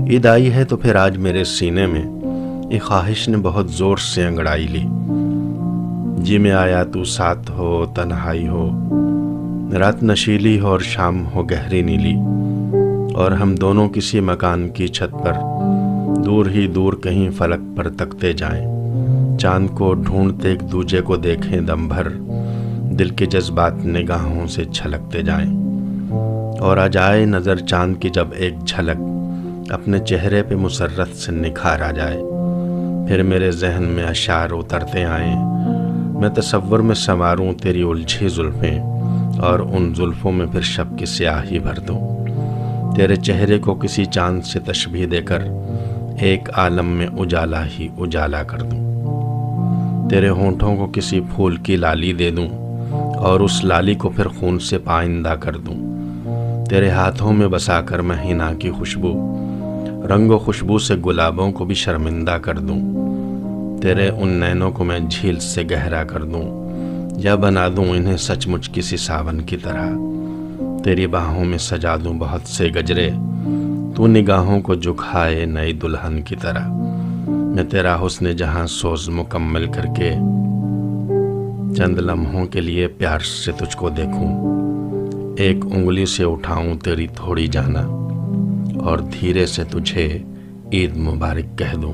عید آئی ہے تو پھر آج میرے سینے میں ایک خواہش نے بہت زور سے انگڑائی لی۔ جی میں آیا تو ساتھ ہو، تنہائی ہو، رات نشیلی ہو اور شام ہو گہری نیلی، اور ہم دونوں کسی مکان کی چھت پر دور ہی دور کہیں فلک پر تکتے جائیں، چاند کو ڈھونڈتے ایک دوجے کو دیکھیں دم بھر، دل کے جذبات نگاہوں سے چھلکتے جائیں، اور آ جائے نظر چاند کی جب ایک جھلک، اپنے چہرے پہ مسرت سے نکھار آ جائے، پھر میرے ذہن میں اشعار اترتے آئیں، میں تصور میں سنواروں تیری الجھی زلفیں، اور ان زلفوں میں پھر شب کی سیاہی بھر دوں، تیرے چہرے کو کسی چاند سے تشبیہ دے کر ایک عالم میں اجالا ہی اجالا کر دوں، تیرے ہونٹوں کو کسی پھول کی لالی دے دوں، اور اس لالی کو پھر خون سے پائندہ کر دوں، تیرے ہاتھوں میں بسا کر میں حنا کی خوشبو، رنگ و خوشبو سے گلابوں کو بھی شرمندہ کر دوں، تیرے ان نینوں کو میں جھیل سے گہرا کر دوں، یا بنا دوں انہیں سچ مچ کسی ساون کی طرح، تیری باہوں میں سجا دوں بہت سے گجرے، تو نگاہوں کو جھکائے نئی دلہن کی طرح، میں تیرا حسن جہاں سوز مکمل کر کے چند لمحوں کے لیے پیار سے تجھ کو دیکھوں، ایک انگلی سے اٹھاؤں تیری تھوڑی جانا، اور دھیرے سے تجھے عید مبارک کہہ دوں۔